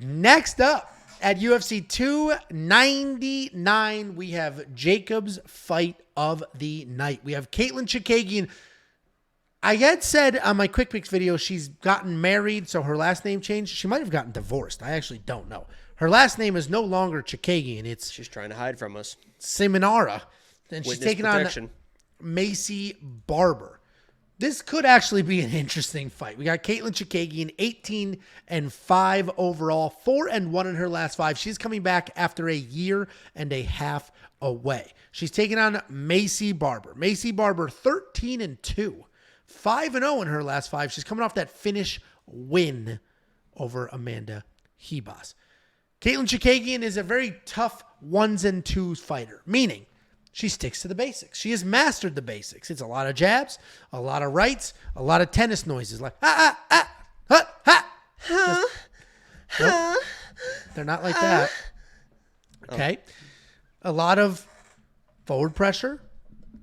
Next up at UFC 299, we have Jacob's fight of the night. We have Katlyn Chookagian. I had said on my Quick Picks video she's gotten married, so her last name changed. She might have gotten divorced. I actually don't know. Her last name is no longer Chookagian. She's trying to hide from us. Seminara. And she's taking on Maycee Barber. This could actually be an interesting fight. We got Katlyn Chookagian, 18-5 overall, 4-1 in her last 5. She's coming back after a year and a half away. She's taking on Maycee Barber. Maycee Barber, 13-2, 5-0 in her last 5. She's coming off that finish win over Amanda Hebos. Katlyn Chookagian is a very tough 1s and 2s fighter, meaning she sticks to the basics. She has mastered the basics. It's a lot of jabs, a lot of rights, a lot of tennis noises like nope, they're not like that. Okay. A lot of forward pressure,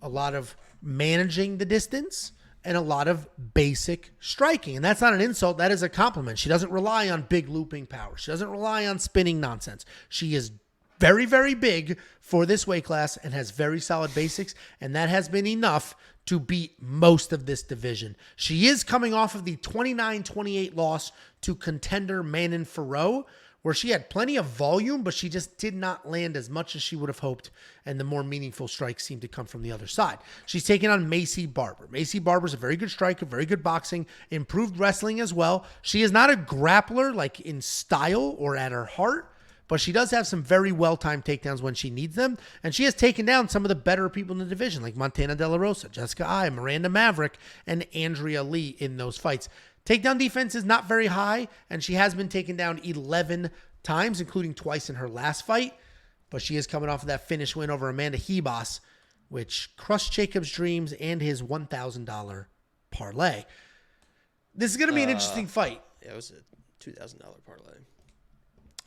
a lot of managing the distance, and a lot of basic striking. And that's not an insult. That is a compliment. She doesn't rely on big looping power. She doesn't rely on spinning nonsense. She is very, very big for this weight class and has very solid basics, and that has been enough to beat most of this division. She is coming off of the 29-28 loss to contender Manon Fiorot, where she had plenty of volume, but she just did not land as much as she would have hoped, and the more meaningful strikes seemed to come from the other side. She's taking on Maycee Barber. Maycee Barber is a very good striker, very good boxing, improved wrestling as well. She is not a grappler like in style or at her heart, but she does have some very well-timed takedowns when she needs them. And she has taken down some of the better people in the division, like Montana De La Rosa, Jessica Ai, Miranda Maverick, and Andrea Lee in those fights. Takedown defense is not very high, and she has been taken down 11 times, including twice in her last fight. But she is coming off of that finish win over Amanda Hebos, which crushed Jacob's dreams and his $1,000 parlay. This is going to be an interesting fight. Yeah, it was a $2,000 parlay.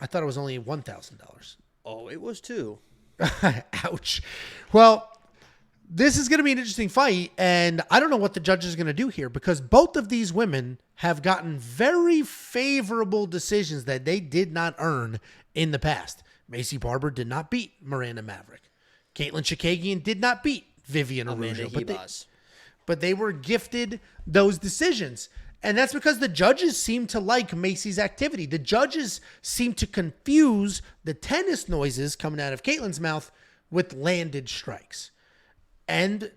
I thought it was only $1,000. Oh, it was too. Ouch. Well, this is going to be an interesting fight, and I don't know what the judges are going to do here because both of these women have gotten very favorable decisions that they did not earn in the past. Maycee Barber did not beat Miranda Maverick. Katlyn Chookagian did not beat Vivian Araujo, but they were gifted those decisions. And that's because the judges seem to like Maycee's activity. The judges seem to confuse the tennis noises coming out of Katlyn's mouth with landed strikes. And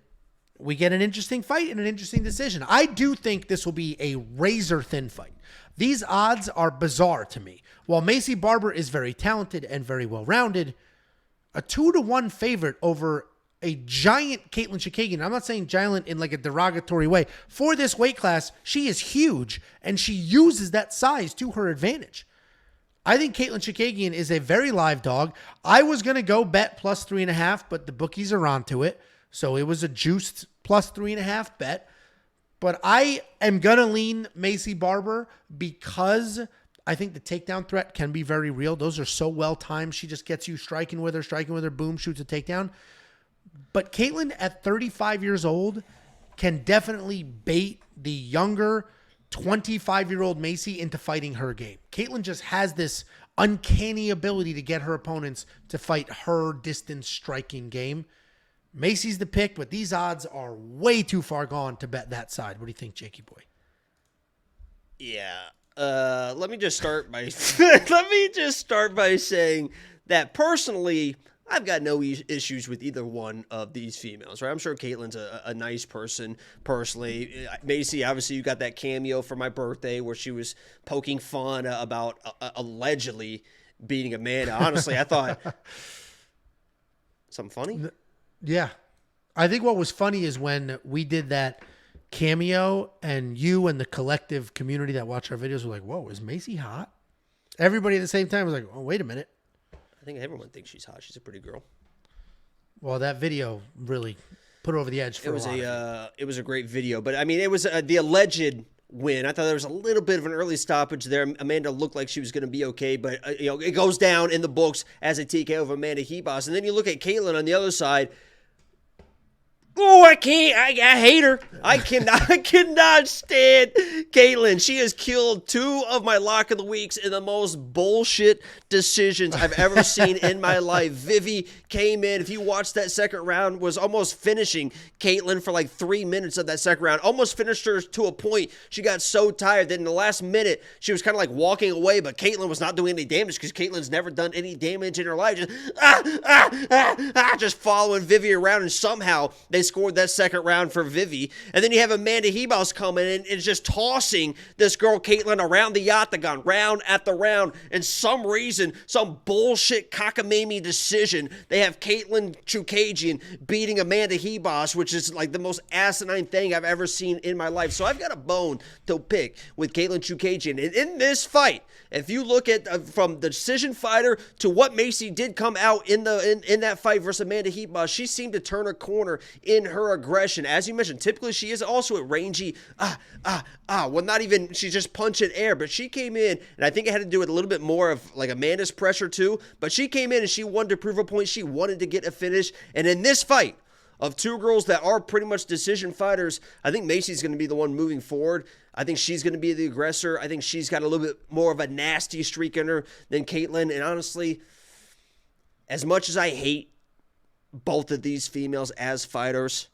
we get an interesting fight and an interesting decision. I do think this will be a razor-thin fight. These odds are bizarre to me. While Maycee Barber is very talented and very well-rounded, a 2-1 favorite over a giant Katlyn Chookagian. I'm not saying giant in like a derogatory way. For this weight class, she is huge, and she uses that size to her advantage. I think Katlyn Chookagian is a very live dog. I was going to go bet plus 3.5, but the bookies are onto it. So it was a juiced plus 3.5 bet. But I am going to lean Maycee Barber because I think the takedown threat can be very real. Those are so well timed. She just gets you striking with her, boom, shoots a takedown. But Katlyn, at 35 years old, can definitely bait the younger 25-year-old Maycee into fighting her game. Katlyn just has this uncanny ability to get her opponents to fight her distance striking game. Maycee's the pick, but these odds are way too far gone to bet that side. What do you think, Jakey boy? Yeah. Let me just start by saying that personally, I've got no issues with either one of these females, right? I'm sure Katlyn's a nice person personally. Maycee, obviously, you got that cameo for my birthday where she was poking fun about allegedly beating Amanda. Honestly, I thought something funny. Yeah. I think what was funny is when we did that cameo and you and the collective community that watch our videos were like, whoa, is Maycee hot? Everybody at the same time was like, oh, wait a minute. I think everyone thinks she's hot. She's a pretty girl. Well, that video really put her over the edge for it was a great video, but I mean, it was the alleged win. I thought there was a little bit of an early stoppage there. Amanda looked like she was going to be okay, but it goes down in the books as a TKO of Amanda Hebos. And then you look at Katlyn on the other side. Oh, I can't. I hate her. I cannot stand Katlyn. She has killed 2 of my lock of the weeks in the most bullshit decisions I've ever seen in my life. Vivi came in. If you watched that second round, was almost finishing Katlyn for like 3 minutes of that second round. Almost finished her to a point. She got so tired that in the last minute, she was kind of like walking away, but Katlyn was not doing any damage because Katlyn's never done any damage in her life. Just following Vivi around, and somehow they scored that second round for Vivi. And then you have Amanda Ribas coming in and just tossing this girl Katlyn around the octagon, round after round. And some reason, some bullshit cockamamie decision, they have Katlyn Chookagian beating Amanda Ribas, which is like the most asinine thing I've ever seen in my life. So I've got a bone to pick with Katlyn Chookagian. And in this fight, if you look at from the decision fighter to what Maycee did come out in that fight versus Amanda Ribas, she seemed to turn a corner in her aggression. As you mentioned, typically she is also a rangy, well, not even, she's just punching air, but she came in, and I think it had to do with a little bit more of like Amanda's pressure too, but she came in and she wanted to prove a point. She wanted to get a finish, and in this fight, of 2 girls that are pretty much decision fighters, I think Maycee's going to be the one moving forward. I think she's going to be the aggressor. I think she's got a little bit more of a nasty streak in her than Katlyn. And honestly, as much as I hate both of these females as fighters,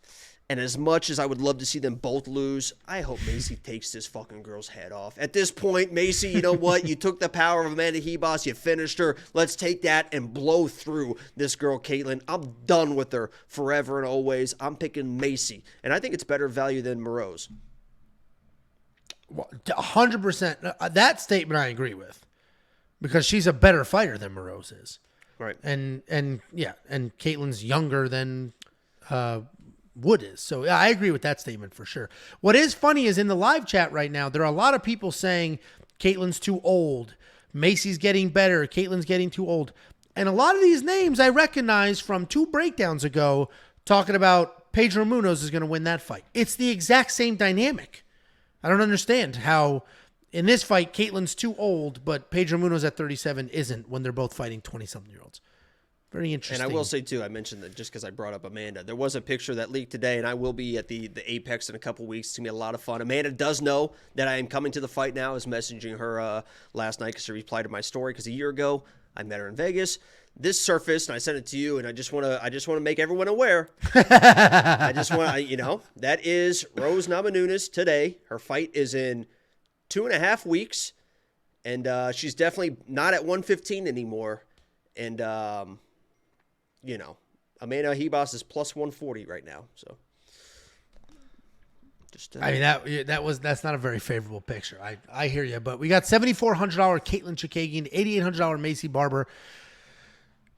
and as much as I would love to see them both lose, I hope Maycee takes this fucking girl's head off. At this point, Maycee, you know what? You took the power of Amanda Ribas. You finished her. Let's take that and blow through this girl, Katlyn. I'm done with her forever and always. I'm picking Maycee. And I think it's better value than Moroz. 100%. That statement I agree with. Because she's a better fighter than Moroz is. Right. And Katlyn's younger than Wood is. So yeah, I agree with that statement for sure. What is funny is in the live chat right now, there are a lot of people saying Katlyn's too old. Maycee's getting better. Katlyn's getting too old. And a lot of these names I recognize from 2 breakdowns ago talking about Pedro Munoz is going to win that fight. It's the exact same dynamic. I don't understand how in this fight, Katlyn's too old, but Pedro Munoz at 37 isn't when they're both fighting 20-something-year-olds. Very interesting. And I will say, too, I mentioned that just because I brought up Amanda. There was a picture that leaked today, and I will be at the Apex in a couple weeks. It's going to be a lot of fun. Amanda does know that I am coming to the fight now. I was messaging her last night because she replied to my story because a year ago, I met her in Vegas. This surfaced, and I sent it to you, and I just want to make everyone aware. I just want to, that is Rose Namajunas today. Her fight is in 2.5 weeks, and she's definitely not at 115 anymore. And, Amanda Ribas is plus 140 right now. So, just I mean that's not a very favorable picture. I hear you, but we got $7,400 Katlyn Chookagian, $8,800 Maycee Barber.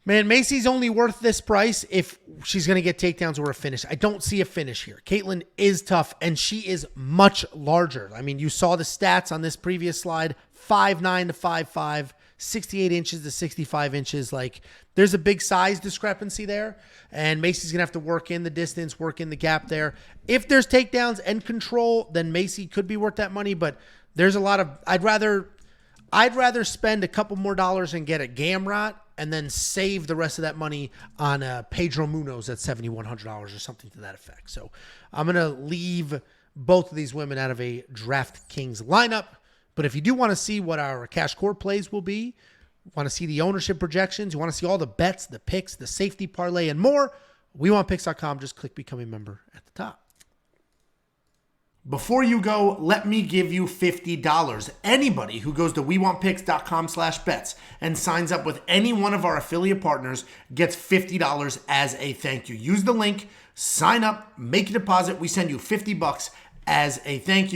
Man, Maycee's only worth this price if she's going to get takedowns or a finish. I don't see a finish here. Katlyn is tough, and she is much larger. I mean, you saw the stats on this previous slide, 5'9" to 5'5", 68 inches to 65 inches. Like, there's a big size discrepancy there, and Maycee's going to have to work in the distance, work in the gap there. If there's takedowns and control, then Maycee could be worth that money, but there's a lot of – I'd rather spend a couple more dollars and get a Gamrot and then save the rest of that money on Pedro Munoz at $7,100 or something to that effect. So I'm going to leave both of these women out of a DraftKings lineup. But if you do want to see what our cash core plays will be, want to see the ownership projections, you want to see all the bets, the picks, the safety parlay, and more, WeWantPicks.com. Just click Become a Member at the top. Before you go, let me give you $50. Anybody who goes to WeWantPicks.com/bets and signs up with any one of our affiliate partners gets $50 as a thank you. Use the link, sign up, make a deposit. We send you $50 as a thank you.